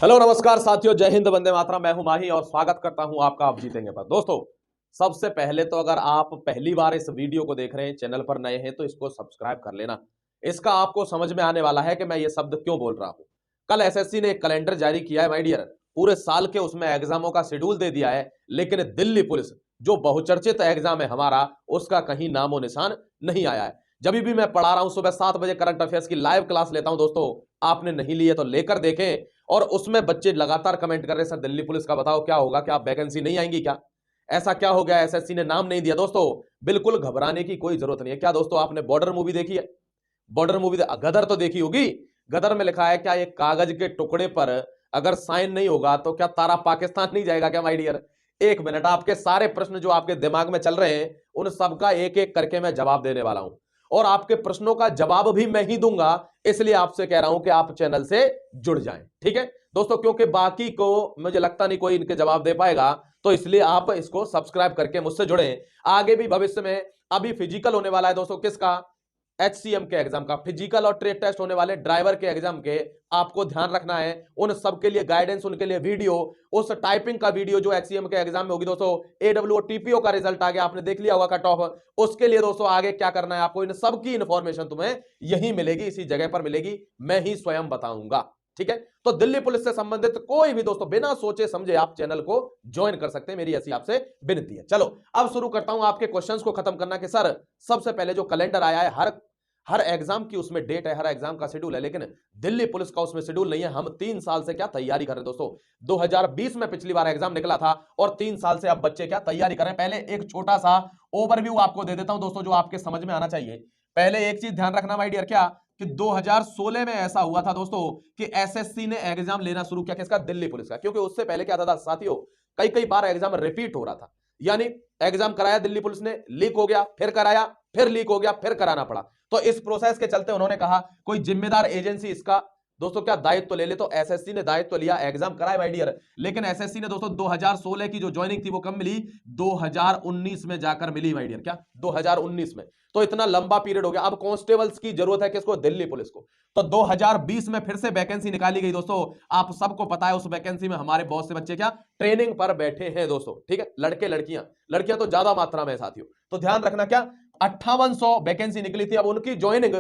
Hello नमस्कार साथियों, जय हिंद, वंदे मातरम। मैं हूं माही और स्वागत करता हूं आपका आप जीतेंगे पर। दोस्तों, सबसे पहले तो अगर आप पहली बार इस वीडियो को देख रहे हैं, चैनल पर नए हैं, तो इसको सब्सक्राइब कर लेना। इसका आपको समझ में आने वाला है कि मैं ये शब्द क्यों बोल रहा हूं। कल एसएससी ने एक कैलेंडर जारी किया है माय डियर, पूरे साल के उसमें एग्जामों का शेड्यूल दे दिया है, लेकिन दिल्ली पुलिस जो बहुचर्चित एग्जाम है हमारा, उसका कहीं नामो निशान नहीं आया है। जब भी मैं पढ़ा रहा हूं, सुबह 7 बजे करंट अफेयर्स की लाइव क्लास लेता हूं दोस्तों, आपने नहीं लिए तो लेकर देखें। और उसमें बच्चे लगातार कमेंट कर रहे, सर दिल्ली पुलिस का बताओ क्या होगा, क्या वैकेंसी नहीं आएंगी, क्या ऐसा क्या हो गया, एसएससी ने नाम नहीं दिया। दोस्तों, बिल्कुल घबराने की कोई जरूरत नहीं है। क्या दोस्तों, आपने बॉर्डर मूवी देखी है? बॉर्डर मूवी गदर तो देखी होगी। गदर में लिखा है क्या, एक कागज के टुकड़े पर अगर साइन नहीं होगा तो क्या तारा पाकिस्तान नहीं जाएगा क्या माय डियर? एक मिनट, आपके सारे प्रश्न जो आपके दिमाग में चल रहे हैं, उन सबका एक एक करके मैं जवाब देने वाला हूं, और आपके प्रश्नों का जवाब भी मैं ही दूंगा। इसलिए आपसे कह रहा हूं कि आप चैनल से जुड़ जाएं, ठीक है दोस्तों, क्योंकि बाकी को मुझे लगता नहीं कोई इनके जवाब दे पाएगा, तो इसलिए आप इसको सब्सक्राइब करके मुझसे जुड़ें। आगे भी भविष्य में अभी फिजिकल होने वाला है दोस्तों, किसका? एचसीएम के एग्जाम का फिजिकल और ट्रेड टेस्ट होने वाले, ड्राइवर के एग्जाम के, आपको ध्यान रखना है। उन सब के लिए गाइडेंस, उनके लिए वीडियो, उस टाइपिंग का वीडियो जो एचसीएम के एग्जाम में होगी दोस्तों। एडब्ल्यू टीपीओ का रिजल्ट आ गया, आपने देख लिया होगा कट ऑफ। उसके लिए दोस्तों आगे क्या करना है आपको, इन सब की इंफॉर्मेशन तुम्हें यही मिलेगी, इसी जगह पर मिलेगी, मैं ही स्वयं बताऊंगा, ठीक है। तो दिल्ली पुलिस से संबंधित कोई भी दोस्तों बिना सोचे समझे आप चैनल को ज्वाइन कर सकते हैं, मेरी ऐसी आपसे विनती है। चलो अब शुरू करता हूं आपके क्वेश्चंस को खत्म करना कि सर सबसे पहले जो कैलेंडर आया है, हर एग्जाम की उसमें डेट है, हर एग्जाम का शेड्यूल है, लेकिन दिल्ली पुलिस का उसमें शेड्यूल नहीं है। हम 3 साल से क्या तैयारी कर रहे हैं दोस्तों? 2020 में पिछली बार एग्जाम निकला था, और 3 साल से अब बच्चे क्या तैयारी कर रहे हैं। पहले एक छोटा सा ओवरव्यू आपको दे देता हूं दोस्तों, जो आपके समझ में आना चाहिए। पहले एक चीज ध्यान रखना माय डियर, क्या कि 2016 में ऐसा हुआ था दोस्तों कि एसएससी ने एग्जाम लेना शुरू किया, किसका? दिल्ली पुलिस का। क्योंकि उससे पहले क्या था साथियों, कई कई बार एग्जाम रिपीट हो रहा था, यानी एग्जाम कराया दिल्ली पुलिस ने, लीक हो गया, फिर कराया, फिर लीक हो गया, फिर कराना पड़ा। तो इस प्रोसेस के चलते उन्होंने कहा कोई जिम्मेदार एजेंसी इसका दोस्तों क्या दायित्व ले ले। तो एसएससी ने दायित्व लिया, एग्जाम कराए माय डियर। लेकिन एसएससी ने दोस्तों 2016 की जो ज्वाइनिंग थी वो कब मिली? 2019 में जाकर मिली माय डियर। क्या 2019 में? तो इतना लंबा पीरियड हो गया। अब कांस्टेबल्स की जरूरत है किसको? दिल्ली पुलिस को। तो 2020 में फिर से वैकेंसी निकाली गई दोस्तों। आप सबको पता है उस वैकेंसी में हमारे बहुत से बच्चे क्या ट्रेनिंग पर बैठे हैं दोस्तों, ठीक है। लड़के लड़कियां, लड़कियां तो ज्यादा मात्रा में साथियों। तो ध्यान रखना, क्या 5800 वैकेंसी निकली थी, अब उनकी ज्वाइनिंग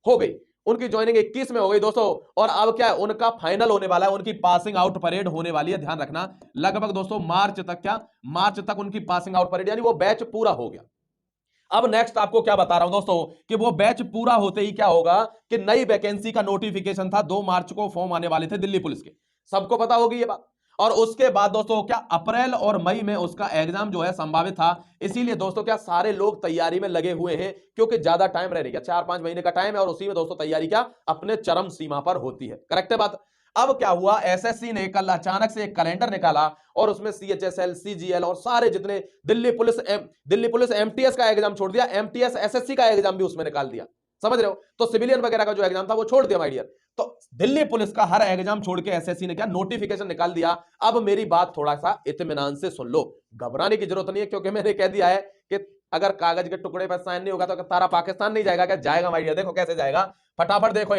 हो गई, उनकी ज्वाइनिंग 21 में हो गई दोस्तों। और अब क्या है, उनका फाइनल होने वाला है, उनकी पासिंग आउट परेड होने वाली है। ध्यान रखना, लगभग दोस्तों मार्च तक, क्या मार्च तक उनकी पासिंग आउट परेड, यानी वो बैच पूरा हो गया। अब नेक्स्ट आपको क्या बता रहा हूं दोस्तों कि वो बैच पूरा होते ही क्या होगा कि नई वैकेंसी का नोटिफिकेशन था, 2 मार्च को फॉर्म आने वाले थे दिल्ली पुलिस के, सबको पता होगी ये बात। और उसके बाद दोस्तों क्या अप्रैल और मई में उसका एग्जाम जो है संभावित था। इसीलिए दोस्तों क्या सारे लोग तैयारी में लगे हुए हैं, क्योंकि ज्यादा टाइम रह गया, 4-5 महीने का टाइम है, और उसी में दोस्तों तैयारी क्या अपने चरम सीमा पर होती है। करेक्ट है बात? अब क्या हुआ, एसएससी ने कल अचानक से एक कैलेंडर निकाला, और उसमें सीएचएसएल, सीजीएल और सारे जितने दिल्ली पुलिस एमटीएस का एग्जाम छोड़ दिया, एमटीएस एसएससी का एग्जाम भी उसमें निकाल दिया, समझ रहे हो। तो सिविलियन वगैरह का जो एग्जाम था वो छोड़ दिया माय डियर। तो दिल्ली पुलिस का हर एग्जाम छोड़ के एसएससी ने क्या नोटिफिकेशन निकाल दिया। अब मेरी बात थोड़ा सा इत्मीनान से सुन लो, घबराने की जरूरत नहीं है, क्योंकि मैंने कह दिया है कि अगर कागज के टुकड़े पर साइन नहीं होगा तो तारा पाकिस्तान नहीं जाएगा। क्या जाएगा माय डियर? देखो कैसे जाएगा, फटाफट देखो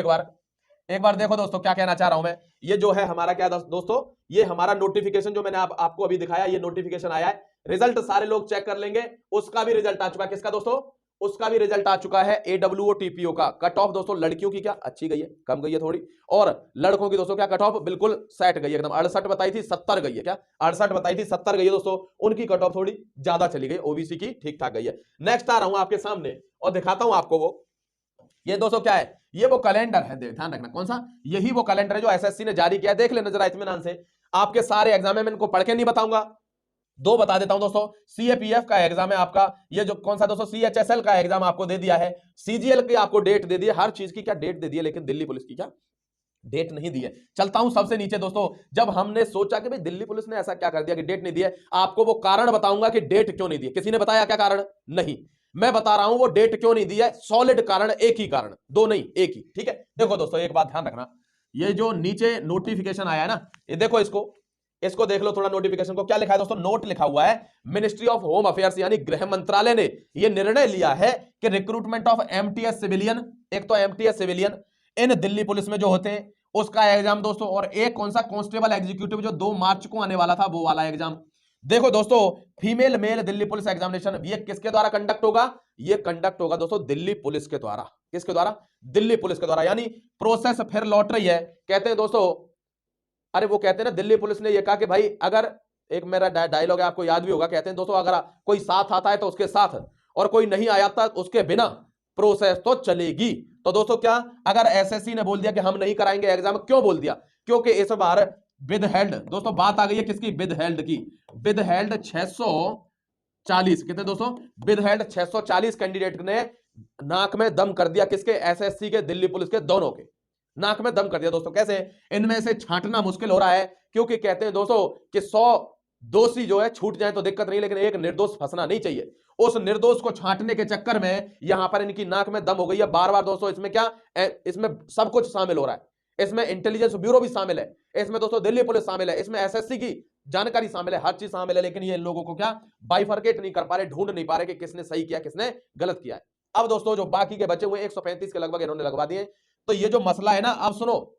एक बार देखो दोस्तों, क्या कहना चाह रहा हूं मैं। ये जो है हमारा क्या दोस्तों, ये हमारा नोटिफिकेशन जो मैंने आपको अभी दिखाया, ये नोटिफिकेशन आया है। रिजल्ट सारे लोग चेक कर लेंगे, उसका भी रिजल्ट आ चुका है। किसका दोस्तों? उसका भी रिजल्ट आ चुका है, एडब्ल्यूओ टीपीओ का। कट ऑफ दोस्तों लड़कियों की क्या अच्छी गई है, कम गई है थोड़ी, और लड़कों की दोस्तों क्या कट ऑफ बिल्कुल सेट गई है एकदम। 68 बताई थी, 70 गई है। क्या 68 बताई थी, 70 गई है दोस्तों। उनकी कट ऑफ थोड़ी ज्यादा चली गई, ओबीसी की ठीक ठाक गई है। नेक्स्ट आ रहा हूं आपके सामने और दिखाता हूं आपको वो, ये दोस्तों क्या है, ये वो कैलेंडर है, ध्यान रखना कौन सा, यही वो कैलेंडर है जो एसएससी ने जारी किया। देख लेना जरा इत्मीनान से। आपके सारे एग्जाम में मैं इनको पढ़ के नहीं बताऊंगा, दो बता देता हूं दोस्तों। सीएपीएफ का एग्जाम है आपका, ये जो कौन सा दोस्तों, सीएचएसएल का एग्जाम आपको दे दिया है, सीजीएल की आपको डेट दे दी है, हर चीज की क्या डेट दे दी है, लेकिन दिल्ली पुलिस की क्या डेट नहीं दी है। चलता हूं सबसे नीचे दोस्तों, जब हमने सोचा कि भाई दिल्ली पुलिस ने ऐसा क्या कर दिया कि डेट नहीं दी है, आपको वो कारण बताऊंगा कि डेट क्यों नहीं दी है। किसी ने बताया क्या कारण? नहीं, मैं बता रहा हूं वो डेट क्यों नहीं दी है। सॉलिड कारण, एक ही कारण, दो नहीं एक ही, ठीक है। देखो दोस्तों एक बात ध्यान रखना, ये जो नीचे नोटिफिकेशन आया है ना, ये देखो, इसको देख लो थोड़ा। नोटिफिकेशन को क्या लिखा है दोस्तों? नोट लिखा हुआ है, मिनिस्ट्री ऑफ होम अफेयर्स यानी गृह मंत्रालय ने यह निर्णय लिया है कि रिक्रूटमेंट ऑफ एमटीएस सिविलियन, एक तो एमटीएस सिविलियन इन दिल्ली पुलिस में जो होते हैं, उसका एग्जाम दोस्तों, और एक कौन सा कांस्टेबल एग्जीक्यूटिव जो 2 मार्च को आने वाला था वो वाला एग्जाम। देखो दोस्तों, female male Delhi police examination ये किसके द्वारा कंडक्ट होगा? ये कंडक्ट होगा दोस्तों दिल्ली पुलिस के द्वारा। किसके द्वारा? दिल्ली पुलिस के द्वारा। यानी प्रोसेस फिर लौट रही है। कहते हैं दोस्तों, अरे वो कहते हैं ना, दिल्ली पुलिस ने ये कहा कि भाई अगर, एक मेरा डायलॉग है आपको याद भी होगा, कहते हैं दोस्तों अगर कोई साथ आता है तो उसके साथ, और कोई नहीं आया था उसके बिना प्रोसेस तो चलेगी। तो दोस्तों क्या, अगर एसएससी ने बोल दिया कि हम नहीं कराएंगे एग्जाम, क्यों बोल दिया? क्योंकि इस बार विद हेल्ड, दोस्तों बात आ गई है किसकी? विद हेल्ड की। विद हेल्ड 640, कितने दोस्तों? विद हेल्ड 640 कैंडिडेट ने नाक में दम कर दिया। किसके? एसएससी के, दिल्ली पुलिस के, दोनों के नाक में दम कर दिया। दोस्तों कैसे? इनमें से छांटना मुश्किल हो रहा है, क्योंकि कहते हैं दोस्तों कि 100 दोषी जो है छूट जाए तो दिक्कत नहीं, लेकिन एक निर्दोष फंसना नहीं चाहिए। उस निर्दोष को छांटने के चक्कर में यहां पर इनकी नाक में दम हो गई है बार बार। दोस्तों इसमें क्या, इसमें सब कुछ शामिल हो रहा है। इसमें इंटेलिजेंस ब्यूरो भी शामिल है, इसमें दोस्तों दिल्ली पुलिस शामिल है, इसमें एसएससी की जानकारी शामिल है, हर चीज शामिल है। लेकिन ये लोगों को क्या, बाइफरकेट नहीं कर पा रहे, ढूंढ नहीं पा रहे कि किसने सही किया किसने गलत किया है। अब दोस्तों जो बाकी के बचे हुए 135 के लगभग इन्होंने लगवा दिए। तो ये जो मसला है ना, अब सुनो,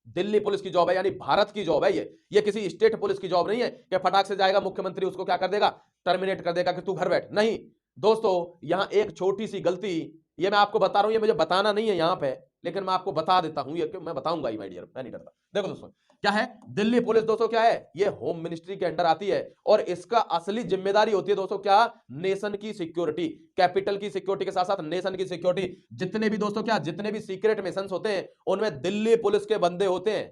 दिल्ली पुलिस की जॉब है, यानी भारत की जॉब है ये किसी स्टेट पुलिस की जॉब नहीं है कि फटाक से जाएगा मुख्यमंत्री उसको क्या कर देगा, टर्मिनेट कर देगा कि तू घर बैठ। नहीं दोस्तों, यहां एक छोटी सी गलती, ये मैं आपको बता रहा हूं, ये मुझे बताना नहीं है यहां पे, लेकिन मैं आपको बता देता हूं, ये क्यों मैं बताऊंगा ही माय डियर, मैं नहीं डरता। देखो दोस्तों क्या है, दिल्ली पुलिस दोस्तों क्या है, ये होम मिनिस्ट्री के अंडर आती है, और इसका असली जिम्मेदारी होती है दोस्तों क्या, नेशन की सिक्योरिटी, कैपिटल की सिक्योरिटी के साथ साथ नेशन की सिक्योरिटी। जितने भी दोस्तों क्या, जितने भी सीक्रेट मिशन होते हैं उनमें दिल्ली पुलिस के बंदे होते हैं।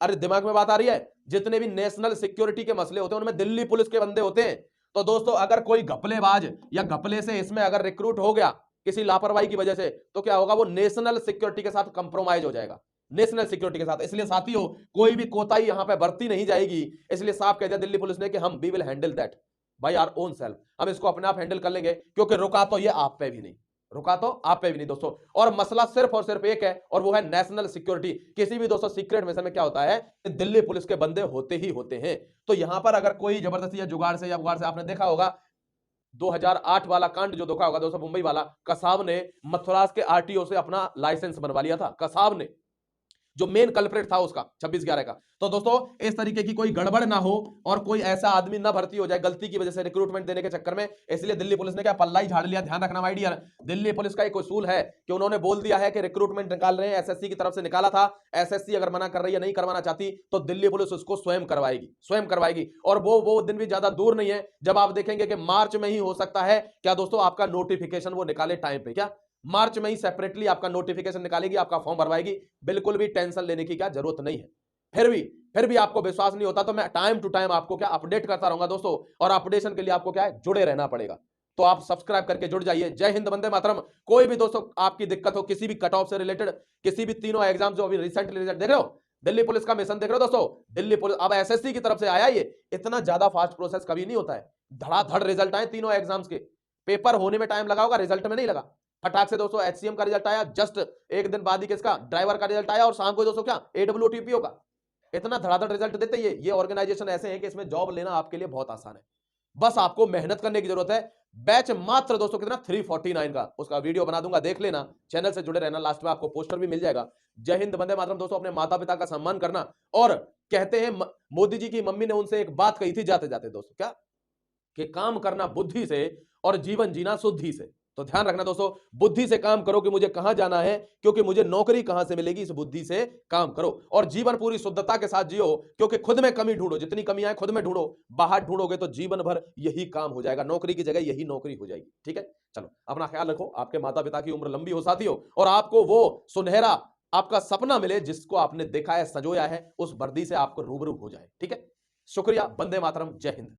अरे दिमाग में बात आ रही है? जितने भी नेशनल सिक्योरिटी के मसले होते हैं उनमें दिल्ली पुलिस के बंदे होते हैं। तो दोस्तों अगर कोई घपलेबाज या घपले से इसमें अगर रिक्रूट हो गया किसी लापरवाही की वजह से, तो क्या होगा, वो नेशनल सिक्योरिटी के साथ कंप्रोमाइज हो जाएगा, नेशनल सिक्योरिटी के साथ। इसलिए साथियों कोई भी कोताही यहां पे बरती नहीं जाएगी। इसलिए साफ कह दिया दिल्ली पुलिस ने कि हम we will handle that by our own self, हम इसको अपने आप हैंडल कर लेंगे, क्योंकि रुका तो ये आप पे भी नहीं, रुका तो आप पे भी नहीं दोस्तों। और मसला सिर्फ और सिर्फ एक है, और वो है नेशनल सिक्योरिटी। किसी भी दोस्तों सीक्रेट मिशन में क्या होता है, दिल्ली पुलिस के बंदे होते ही होते हैं। तो यहां पर अगर कोई जबरदस्ती या जुगाड़ से या बुगाड़ से, आपने देखा होगा 2008 वाला कांड जो देखा होगा दोस्तों, मुंबई वाला, कसाब ने मथुरास के आरटीओ से अपना लाइसेंस बनवा लिया था, कसाब ने, जो मेन कल्प्रेट था उसका 26/11 का। तो दोस्तों इस तरीके की कोई गड़बड़ ना हो और कोई ऐसा आदमी ना भर्ती हो जाए गलती की वजह से रिक्रूटमेंट देने के चक्कर में, इसलिए दिल्ली पुलिस ने क्या पल्ला ही झाड़ लिया। ध्यान रखना माय डियर, दिल्ली पुलिस का एक उसूल है कि उन्होंने बोल दिया है कि रिक्रूटमेंट निकाल रहे हैं, एसएससी की तरफ से निकाला था, एसएससी अगर मना कर रही है, नहीं करवाना चाहती, तो दिल्ली पुलिस उसको स्वयं करवाएगी, स्वयं करवाएगी। और वो दिन भी ज्यादा दूर नहीं है जब आप देखेंगे कि मार्च में ही हो सकता है क्या दोस्तों आपका नोटिफिकेशन वो निकाले टाइम पे, क्या मार्च में ही सेपरेटली आपका नोटिफिकेशन निकालेगी, आपका फॉर्म भरवाएगी। बिल्कुल भी टेंशन लेने की क्या जरूरत नहीं है। फिर भी आपको विश्वास नहीं होता तो मैं टाइम टू टाइम आपको क्या अपडेट करता रहूंगा दोस्तों, और अपडेशन के लिए आपको क्या है, जुड़े रहना पड़ेगा। तो आप सब्सक्राइब करके जुड़ जाइए। जय हिंद, वंदे मातरम। कोई भी दोस्तों आपकी दिक्कत हो किसी भी कट ऑफ से रिलेटेड, किसी भी तीनों एग्जाम जो अभी रिसेंटली रिजल्ट देख रहे हो, दिल्ली पुलिस का मिशन देख रहे हो दोस्तों, दिल्ली पुलिस अब एसएससी की तरफ से आया, ये इतना ज्यादा फास्ट प्रोसेस कभी नहीं होता है। धड़ाधड़ रिजल्ट आए तीनों एग्जाम्स के, पेपर होने में टाइम लगा होगा, रिजल्ट में नहीं लगा। फटाक से दोस्तों एचसीएम का रिजल्ट आया, जस्ट एक दिन बाद ही किसका, ड्राइवर का रिजल्ट आया, और शाम को दोस्तों क्या, एडब्ल्यूटीपीओ का। इतना धड़ाधड़ रिजल्ट देते ये ऑर्गेनाइजेशन ऐसे हैं कि इसमें जॉब लेना आपके लिए बहुत आसान है, बस आपको मेहनत करने की जरूरत है। बैच मात्र दोस्तों कितना, 349 का, उसका वीडियो बना दूंगा, देख लेना, चैनल से जुड़े रहना, लास्ट में आपको पोस्टर भी मिल जाएगा। जय हिंद, वंदे मातरम। दोस्तों अपने माता पिता का सम्मान करना, और कहते हैं मोदी जी की मम्मी ने उनसे एक बात कही थी जाते जाते दोस्तों, क्या, कि काम करना बुद्धि से और जीवन जीना शुद्धि से। तो ध्यान रखना दोस्तों, बुद्धि से काम करो कि मुझे कहां जाना है, क्योंकि मुझे नौकरी कहां से मिलेगी, इस बुद्धि से काम करो। और जीवन पूरी शुद्धता के साथ जियो, क्योंकि खुद में कमी ढूंढो, जितनी कमियां खुद में ढूंढो, बाहर ढूंढोगे तो जीवन भर यही काम हो जाएगा, नौकरी की जगह यही नौकरी हो जाएगी। ठीक है, चलो अपना ख्याल रखो, आपके माता पिता की उम्र लंबी हो साथियों, और आपको वो सुनहरा आपका सपना मिले जिसको आपने देखा है, सजोया है, उस वर्दी से आपको रूबरू हो जाए। ठीक है, शुक्रिया, वंदे मातरम, जय हिंद।